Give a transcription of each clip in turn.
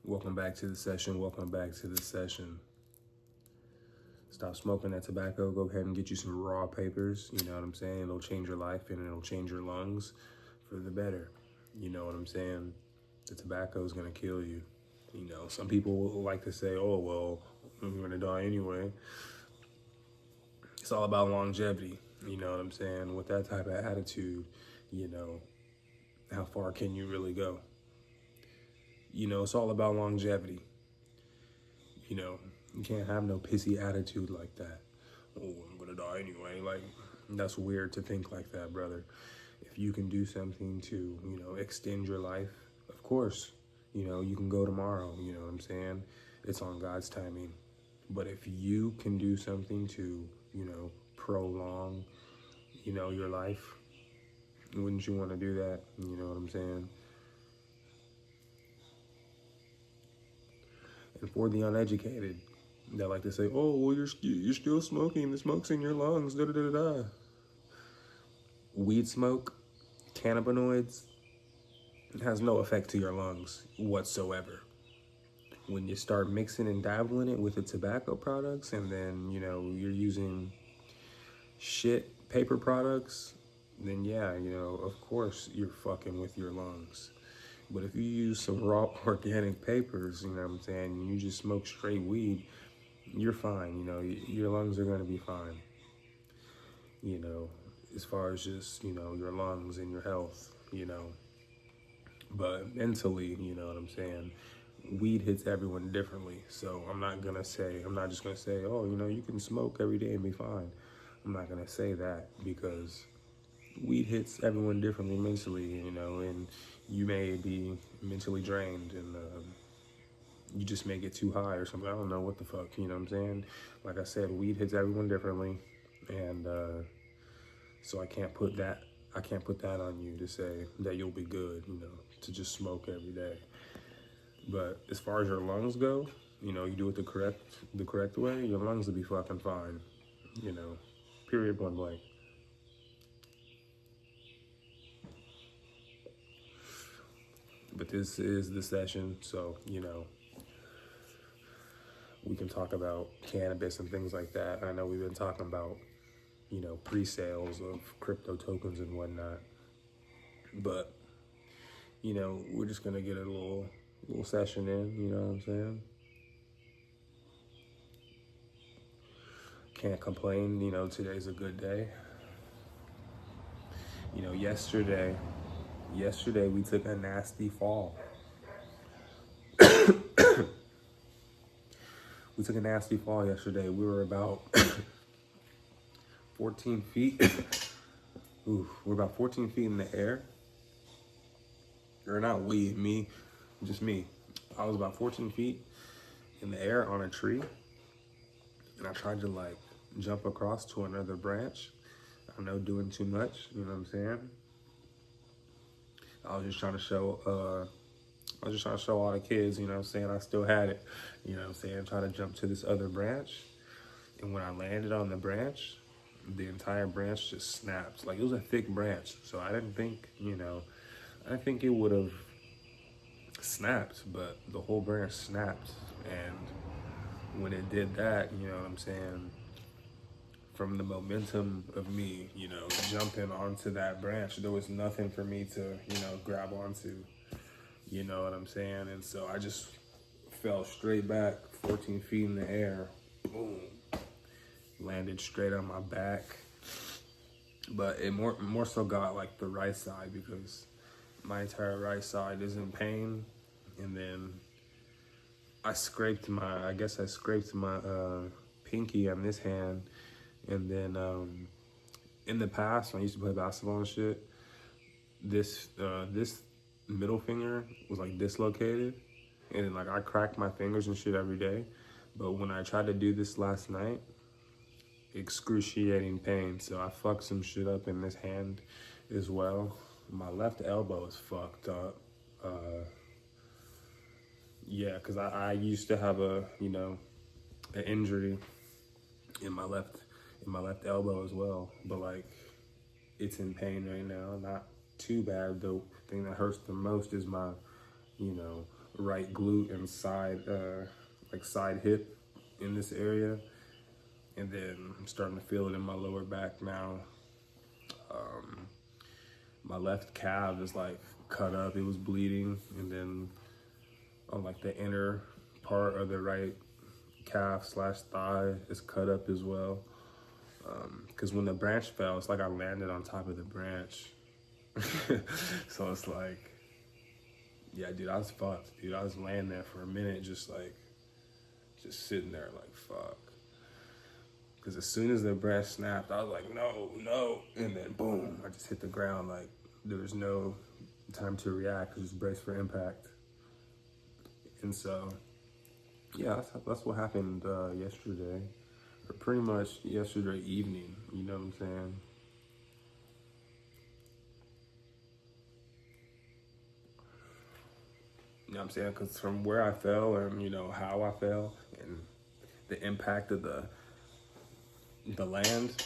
Welcome back to the session. Welcome back to the session. Stop smoking that tobacco. Go ahead and get you some raw papers. You know what I'm saying? It'll change your life and it'll change your lungs for the better. You know what I'm saying? The tobacco is going to kill you. You know, some people like to say, oh, well, you're going to die anyway. It's all about longevity. You know what I'm saying? With that type of attitude, you know, how far can you really go? You know, it's all about longevity. You know, you can't have no pissy attitude like that. Oh, I'm gonna die anyway. Like, that's weird to think like that, brother. If you can do something to, you know, extend your life, of course, you know, you can go tomorrow. You know what I'm saying? It's on God's timing. But if you can do something to, you know, prolong, you know, your life, wouldn't you want to do that? You know what I'm saying? And for the uneducated, that like to say, "Oh, well, you're still smoking. The smoke's in your lungs." Da da da da. Weed smoke, cannabinoids, has no effect to your lungs whatsoever. When you start mixing and dabbling it with the tobacco products, and then you know you're using shit paper products, then yeah, you know, of course you're fucking with your lungs. But if you use some raw organic papers, you know what I'm saying, and you just smoke straight weed, you're fine. You know, your lungs are gonna be fine. You know, as far as just, you know, your lungs and your health, you know. But mentally, you know what I'm saying, weed hits everyone differently. So I'm not just gonna say, oh, you know, you can smoke every day and be fine. I'm not gonna say that because weed hits everyone differently mentally, you know, and you may be mentally drained and you just may get too high or something. I don't know what the fuck, you know what I'm saying? Like I said, weed hits everyone differently, and so I can't put that on you to say that you'll be good, you know, to just smoke every day. But as far as your lungs go, you know, you do it the correct way, your lungs will be fucking fine, you know, period, point blank. But this is the session, so, you know, we can talk about cannabis and things like that. I know we've been talking about, you know, pre-sales of crypto tokens and whatnot, but, you know, we're just gonna get a little session in, you know what I'm saying? Can't complain, you know, today's a good day. You know, yesterday we took a nasty fall. We took a nasty fall yesterday. We were about 14 feet. Ooh, we're about 14 feet in the air. Or not just me. I was about 14 feet in the air on a tree, and I tried to like jump across to another branch. I know, doing too much, you know what I'm saying? I was just trying to show all the kids, you know what I'm saying, I still had it, you know what I'm saying, trying to jump to this other branch. And when I landed on the branch, the entire branch just snapped. Like, it was a thick branch, so I didn't think it would have snapped, but the whole branch snapped. And when it did that, you know what I'm saying, from the momentum of me, you know, jumping onto that branch, there was nothing for me to, you know, grab onto, you know what I'm saying? And so I just fell straight back 14 feet in the air, boom, landed straight on my back. But it more so got like the right side because my entire right side is in pain. And then I scraped my pinky on this hand. And then in the past, when I used to play basketball and shit, this middle finger was like dislocated, and then, like, I cracked my fingers and shit every day. But when I tried to do this last night, excruciating pain. So I fucked some shit up in this hand as well. My left elbow is fucked up. Yeah, because I used to have an injury in my left elbow as well. But like, it's in pain right now. Not too bad. The thing that hurts the most is my right glute and side, like side hip in this area. And then I'm starting to feel it in my lower back now. My left calf is like cut up, it was bleeding. And then on like the inner part of the right calf slash thigh is cut up as well. Because when the branch fell, it's like I landed on top of the branch. So it's like, yeah, dude, I was fucked, dude. I was laying there for a minute, just sitting there like, fuck. Because as soon as the branch snapped, I was like, no, no. And then boom, I just hit the ground. Like, there was no time to react, because it's braced for impact. And so, yeah, that's what happened yesterday. Or pretty much yesterday evening, you know what I'm saying? You know what I'm saying? Because from where I fell and, you know, how I fell and the impact of the land,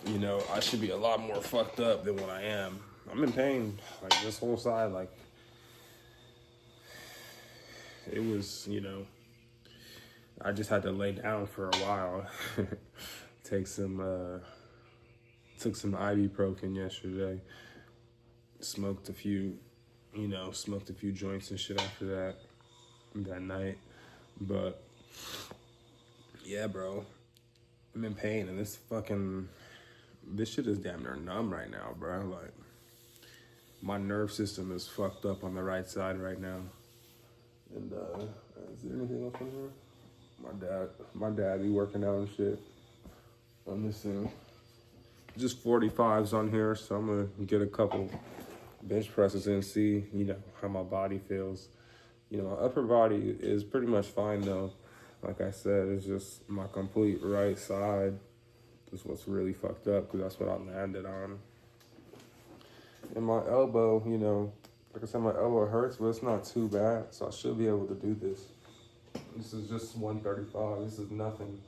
you know, I should be a lot more fucked up than what I am. I'm in pain, like this whole side, like it was, you know, I just had to lay down for a while. Took some ibuprofen yesterday. Smoked a few joints and shit after that night. But yeah, bro, I'm in pain, and this shit is damn near numb right now, bro. Like, my nerve system is fucked up on the right side right now. And is there anything else on here? My dad be working out and shit on this thing. Just 45s on here, so I'm gonna get a couple bench presses and see, you know, how my body feels. You know, my upper body is pretty much fine though. Like I said, it's just my complete right side is what's really fucked up, because that's what I landed on. And my elbow, you know, like I said, my elbow hurts, but it's not too bad, so I should be able to do this. This is just 135. This is nothing.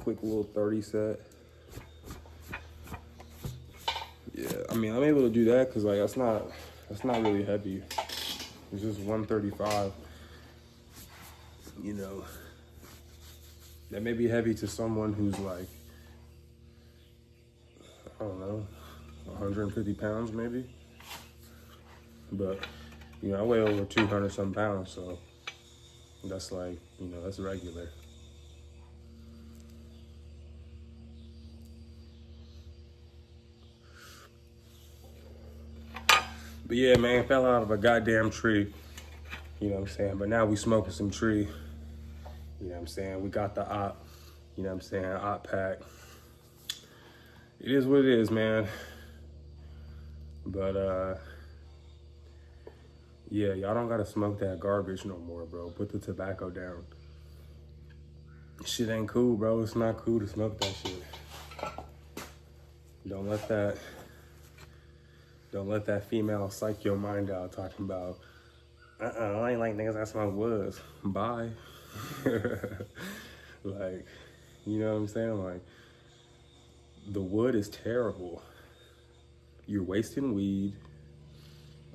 Quick little 30 set. Yeah, I mean, I'm able to do that because, like, that's not really heavy. It's just 135. You know, that may be heavy to someone who's like, I don't know, 150 pounds maybe. But, you know, I weigh over 200 some pounds, so that's like, you know, that's regular. But yeah, man, fell out of a goddamn tree. You know what I'm saying? But now we smoking some tree. You know what I'm saying? We got the op, you know what I'm saying, op pack. It is what it is, man. But yeah, y'all don't gotta smoke that garbage no more, bro. Put the tobacco down. Shit ain't cool, bro. It's not cool to smoke that shit. Don't let that female psych your mind out talking about, I ain't like niggas that smoke woods. Bye. Like, you know what I'm saying? Like, the wood is terrible. You're wasting weed.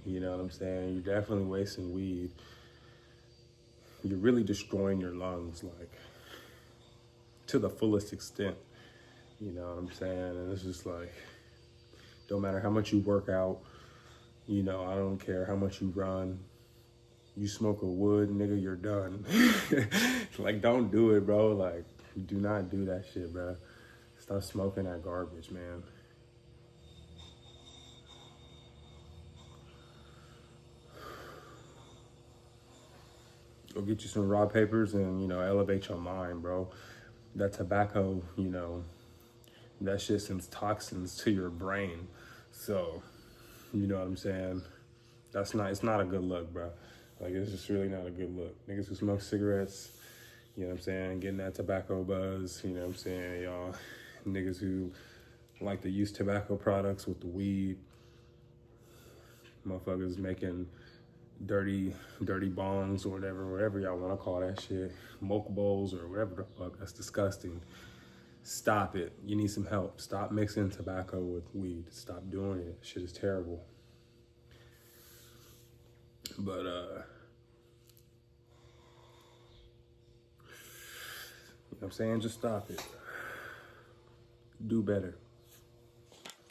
You know what I'm saying? You're definitely wasting weed. You're really destroying your lungs, like, to the fullest extent. You know what I'm saying? And it's just like, don't matter how much you work out, you know, I don't care how much you run. You smoke a wood, nigga, you're done. Like, don't do it, bro. Like, do not do that shit, bro. Stop smoking that garbage, man. Go get you some raw papers and, you know, elevate your mind, bro. That tobacco, you know, that shit sends toxins to your brain. So, you know what I'm saying? It's not a good look, bro. Like, it's just really not a good look. Niggas who smoke cigarettes, you know what I'm saying, getting that tobacco buzz, you know what I'm saying, y'all. Niggas who like to use tobacco products with the weed. Motherfuckers making dirty bongs or whatever y'all want to call that shit. Moke bowls or whatever the fuck. That's disgusting. Stop it. You need some help. Stop mixing tobacco with weed. Stop doing it. Shit is terrible. But, you know what I'm saying? Just stop it. Do better.